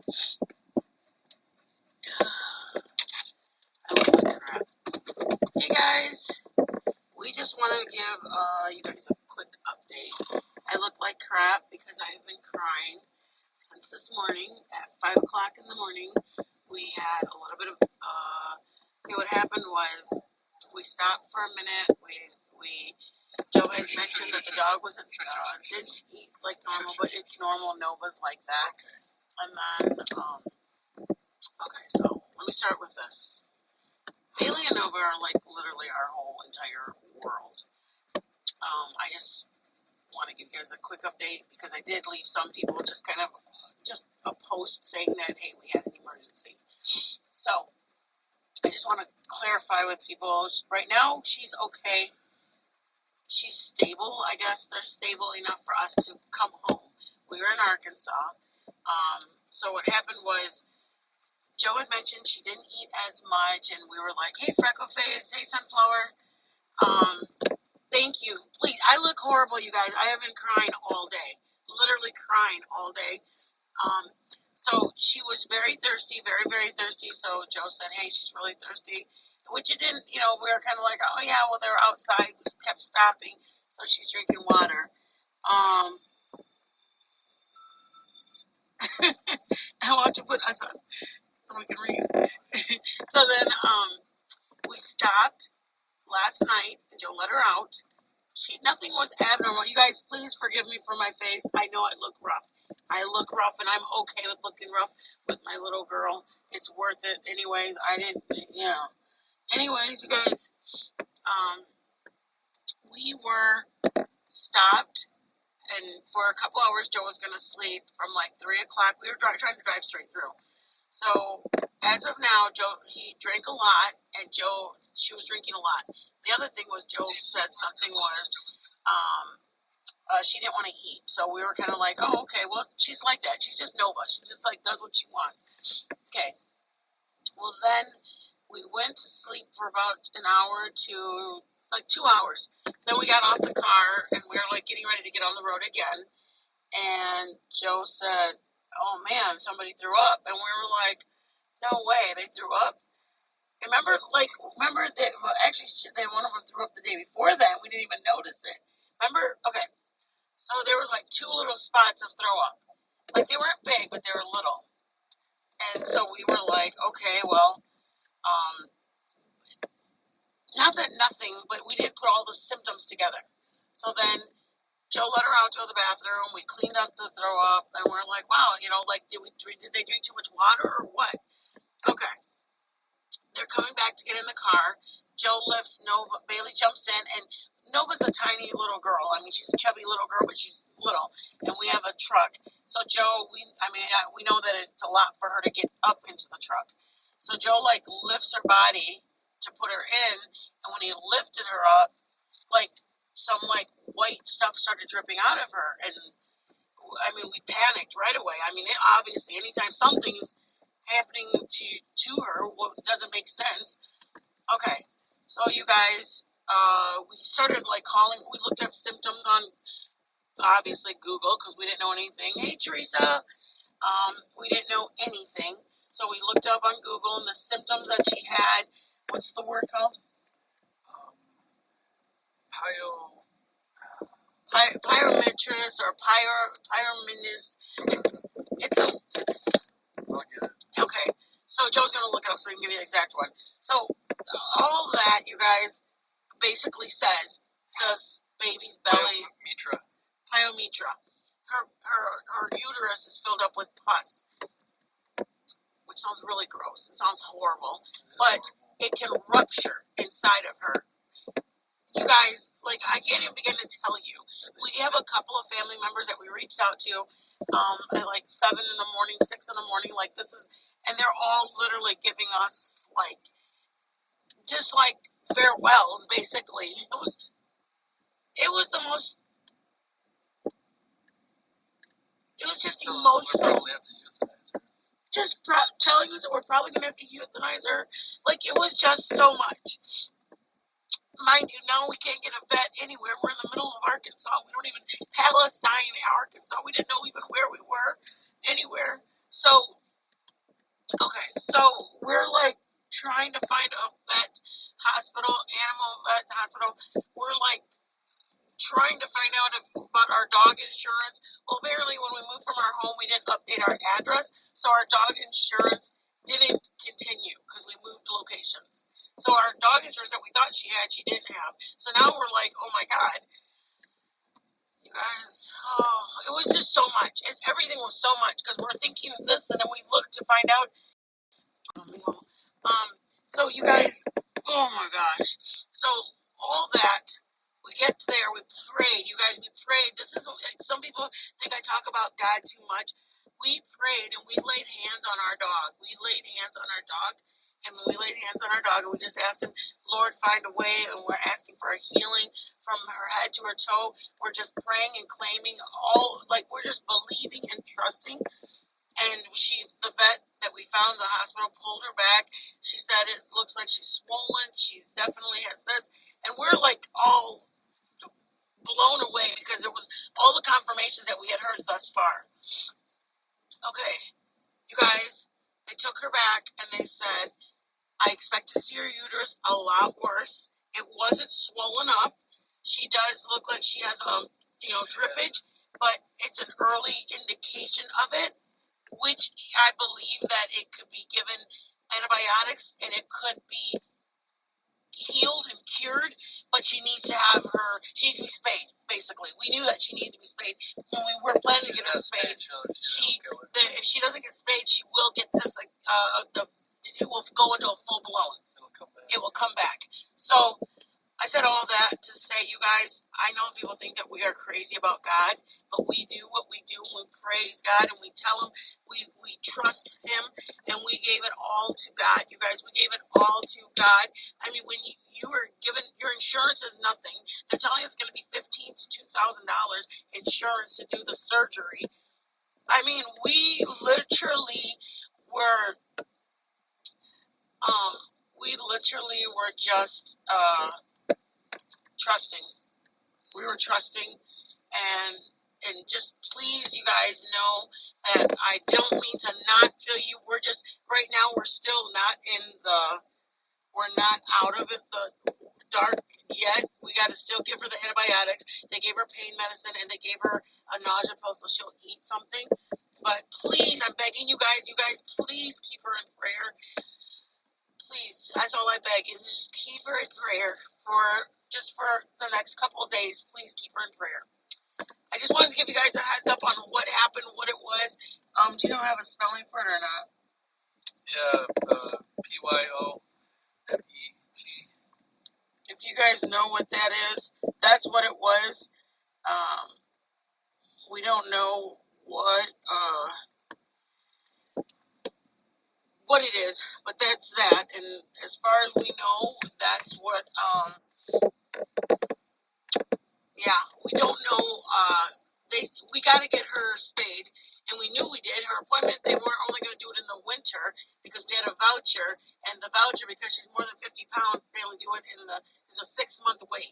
I look like crap. Hey guys, we just wanted to give you guys a quick update. I look like crap because I have been crying since this morning at 5 o'clock in the morning. We had a little bit of, what happened was we stopped for a minute. Joe had mentioned that the dog wasn't, didn't eat like normal, but it's normal. Nova's like that. And then, okay, so let me start with this. Bailey and Nova are like literally our whole entire world. I just want to give you guys a quick update because I did leave some people just kind of just a post saying that, hey, we had an emergency. So I just want to clarify with people. Right now, she's okay. She's stable. I guess they're stable enough for us to come home. We were in Arkansas. So what happened was Joe had mentioned she didn't eat as much, and we were like, hey, Freckleface, hey, Sunflower. Thank you. Please, I look horrible, you guys. I have been crying all day. Literally crying all day. So she was very thirsty, very, very thirsty. So Joe said, hey, she's really thirsty. Which it didn't, we were kind of like, oh, yeah, well, they were outside. We kept stopping. So she's drinking water. I want to put us on so we can read. So then we stopped last night, and Joe let her out. Nothing was abnormal. You guys, please forgive me for my face. I know I look rough. I look rough, and I'm okay with looking rough with my little girl. It's worth it. Anyways, Anyways, you guys, we were stopped, and for a couple hours, Joe was going to sleep from like 3 o'clock. We were trying to drive straight through. So as of now, Joe, he drank a lot, and she was drinking a lot. The other thing was Joe said something was she didn't want to eat. So we were kind of like, oh, okay, well, she's like that. She's just Nova. She just like does what she wants. Okay. Well, then we went to sleep for about an hour to like 2 hours. Then we got off the car, and we were like getting ready to get on the road again. And Joe said, oh, man, somebody threw up. And we were like, no way, they threw up. Remember that, well, actually, one of them threw up the day before that. We didn't even notice it. Remember? Okay. So there was like 2 little spots of throw up. Like they weren't big, but they were little. And so we were like, okay, well, not that nothing, but we didn't put all the symptoms together. So then Joe let her out to the bathroom. We cleaned up the throw up, and we're like, wow, did they drink too much water or what? Okay. They're coming back to get in the car. Joe lifts Nova. Bailey jumps in, and Nova's a tiny little girl. I mean, she's a chubby little girl, but she's little, and we have a truck. So Joe, we know that it's a lot for her to get up into the truck. So Joe lifts her body to put her in, and when he lifted her up, some white stuff started dripping out of her, and we panicked right away. Obviously, anytime something's happening to her, doesn't make sense. Okay, so you guys, we started calling. We looked up symptoms on obviously Google because we didn't know anything. Hey Teresa, we didn't know anything, so we looked up on Google and the symptoms that she had. What's the word called? Pyrometris or pyromenis. It's okay. So Joe's gonna look it up so he can give you the exact one. So all that, you guys, basically says the baby's belly. Pyometra. Her uterus is filled up with pus, which sounds really gross. It sounds horrible, but it can rupture inside of her. You guys, I can't even begin to tell you. We have a couple of family members that we reached out to at 7 in the morning, 6 in the morning, and they're all literally giving us just farewells, basically. It was the most. It was just emotional. Just telling us that we're probably going to have to euthanize her. It was just so much. Mind you, now we can't get a vet anywhere. We're in the middle of Arkansas. We don't even Palestine, Arkansas. We didn't know even where we were anywhere. So Okay, so we're like trying to find a vet hospital, animal vet hospital. We're like trying to find out if about our dog insurance. Well, apparently when we moved from our home, we didn't update our address, so our dog insurance didn't continue because we moved locations. So our dog insurance that we thought she had, she didn't have. So now we're like, oh my god, you guys, oh, it was just so much. Everything was so much because we're thinking this, and then we looked to find out. Um, so you guys, oh my gosh. So all that, we get there, we prayed. You guys, we prayed. This is, some people think I talk about God too much. We prayed and we laid hands on our dog. We laid hands on our dog. And when we laid hands on our dog and we just asked him, Lord, find a way, and we're asking for a healing from her head to her toe. We're just praying and claiming all, like we're just believing and trusting. And the vet that we found in the hospital pulled her back. She said it looks like she's swollen. She definitely has this. And we're like all blown away because it was all the confirmations that we had heard thus far. Okay, you guys, they took her back and they said, I expect to see her uterus a lot worse. It wasn't swollen up. She does look like she has drippage, but it's an early indication of it, which I believe that it could be given antibiotics and it could be healed and cured, but she needs to be spayed, basically. We knew that she needed to be spayed when we were planning to get her spayed. If she doesn't get spayed, she will get this, it will go into a full blown. It will come back. So I said all that to say, you guys, I know people think that we are crazy about God, but we do what we do, and we praise God, and we tell him we trust him, and we gave it all to God. You guys, we gave it all to God. I mean, when you were given, your insurance is nothing. They're telling us it's going to be $1,500 to $2,000 insurance to do the surgery. I mean, we literally were, just trusting. We were trusting, and just please, you guys know that I don't mean to not feel you. We're just right now. We're still not we're not out of it, the dark yet. We got to still give her the antibiotics. They gave her pain medicine and they gave her a nausea pill so she'll eat something. But please, I'm begging you guys, please keep her in prayer. Please, that's all I beg is just keep her in prayer for the next couple of days. Please keep her in prayer. I just wanted to give you guys a heads up on what happened, what it was. Do you know I have a spelling for it or not? Yeah, PYOMET. If you guys know what that is, that's what it was. We don't know what it is, but that's that. And as far as we know, that's what. Yeah, we don't know. We got to get her spayed, and we knew we did. Her appointment, they weren't only going to do it in the winter because we had a voucher, and the voucher, because she's more than 50 pounds, they only do it there's a 6-month wait.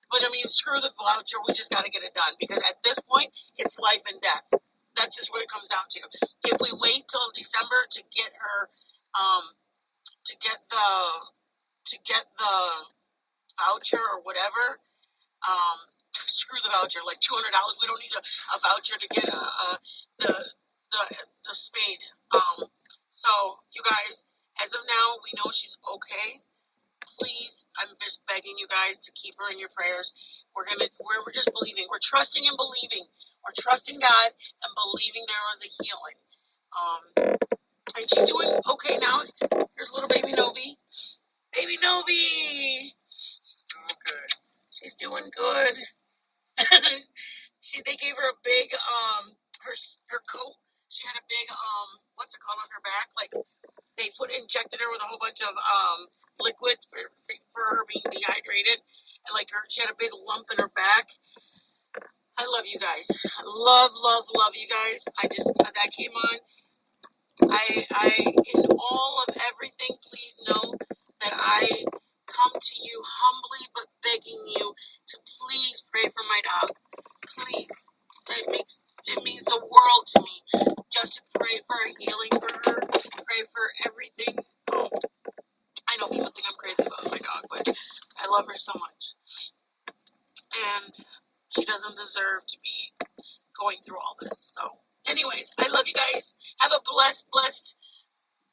But I mean, screw the voucher, we just got to get it done because at this point, it's life and death. That's just what it comes down to. If we wait till December to get her, to get the voucher or whatever, screw the voucher, like $200. We don't need a voucher to get the spade. So you guys, as of now, we know she's okay. Please, I'm just begging you guys to keep her in your prayers. We're just believing. We're trusting and believing. We're trusting God and believing there was a healing. And she's doing okay now. Here's little baby Novi. Baby Novi. Okay. She's doing good. They gave her a big her coat. She had a big what's it called on her back? Like they injected her with a whole bunch of liquid for her being dehydrated, and she had a big lump in her back. I love you guys. I love you guys. That came on. I in all of everything, please know that I come to you humbly but begging you to please pray for my dog. Please. It means the world to me just to pray for a healing for her, pray pray for everything. I know people think I'm crazy about my dog, but I love her so much. And she doesn't deserve to be going through all this. So, anyways, I love you guys. Have a blessed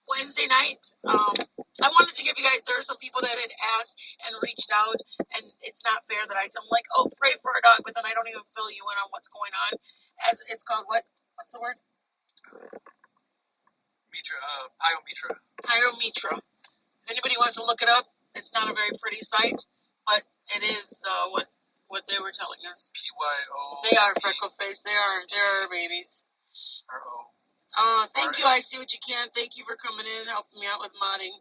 Wednesday night. I wanted to give you guys, there are some people that had asked and reached out, and it's not fair that I tell them, like, oh, pray for a dog, but then I don't even fill you in on what's going on. As it's called, what's the word? Pyometra. Pyometra. If anybody wants to look it up, it's not a very pretty site, but it is what they were telling us. PYO. They are freckle face. They're babies. Oh, thank you. I see what you can. Thank you for coming in and helping me out with modding.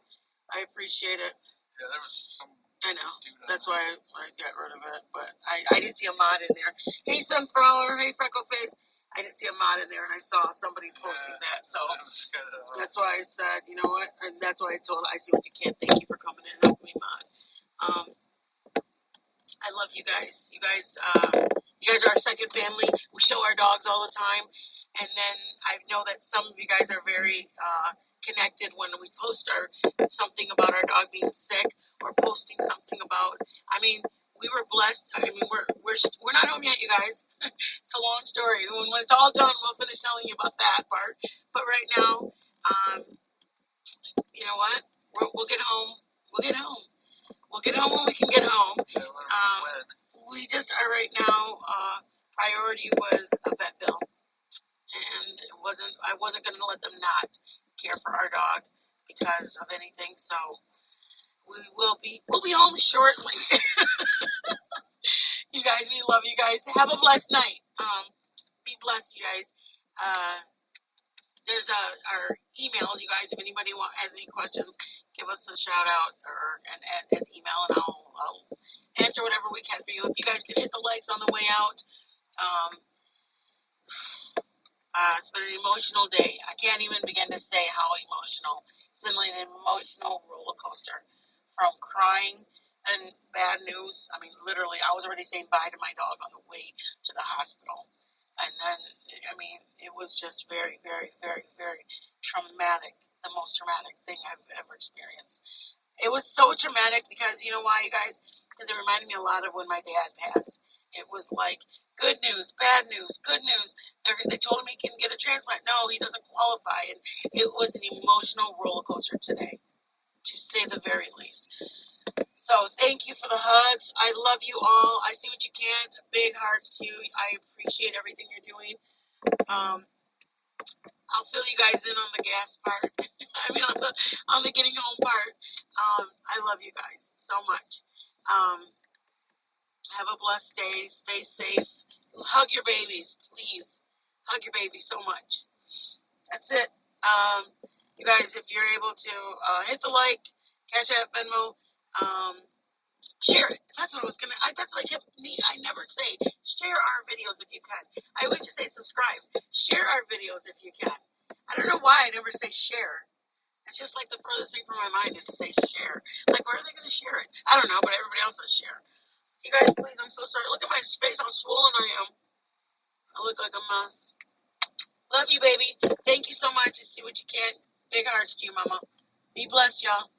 I appreciate it. Yeah, there was some. I know. That's why I got rid of it. But I didn't see a mod in there. Hey, Sunflower. Hey, Freckleface. I didn't see a mod in there, and I saw somebody posting that. So that's why I said, you know what? And that's why I told I see what you can. Thank you for coming in and helping me mod. I love you guys. You guys are our second family. We show our dogs all the time. And then I know that some of you guys are very connected when we post something about our dog being sick or posting something about. I mean, we were blessed. I mean, we're not home yet, you guys. It's a long story. When it's all done, we'll finish telling you about that part. But right now, you know what? We'll get home. We'll get home. We'll get home when we can get home. We just are right now. Priority was a vet bill, and I wasn't going to let them not care for our dog because of anything. So we'll be home shortly. You guys, we love you guys. Have a blessed night. Be blessed, you guys. There's our emails, you guys. If anybody has any questions, give us a shout out or an email, and I'll answer whatever we can for you. If you guys could hit the likes on the way out. It's been an emotional day. I can't even begin to say how emotional. It's been like an emotional roller coaster, from crying and bad news. I mean, literally, I was already saying bye to my dog on the way to the hospital. And then, I mean, it was just very, very, very, very traumatic. The most traumatic thing I've ever experienced. It was so traumatic because, you know why, you guys? Because it reminded me a lot of when my dad passed. It was like, good news, bad news, good news. They told him he can get a transplant. No, he doesn't qualify. And it was an emotional roller coaster today, to say the very least. So thank you for the hugs. I love you all. I see what you can. Big hearts to you. I appreciate everything you're doing. I'll fill you guys in on the gas part. I mean, on the getting home part. I love you guys so much. Have a blessed day. Stay safe. Hug your babies, please. Hug your babies so much. That's it. You guys, if you're able to hit the like, Cash App, Venmo, share it. That's what I never say. Share our videos if you can. I always just say subscribe. Share our videos if you can. I don't know why I never say share. It's just like the furthest thing from my mind is to say share. Like, where are they going to share it? I don't know, but everybody else says share. You guys, please, I'm so sorry. Look at my face, how swollen I am. I look like a mess. Love you, baby. Thank you so much. You see what you can. Big hearts to you, mama. Be blessed, y'all.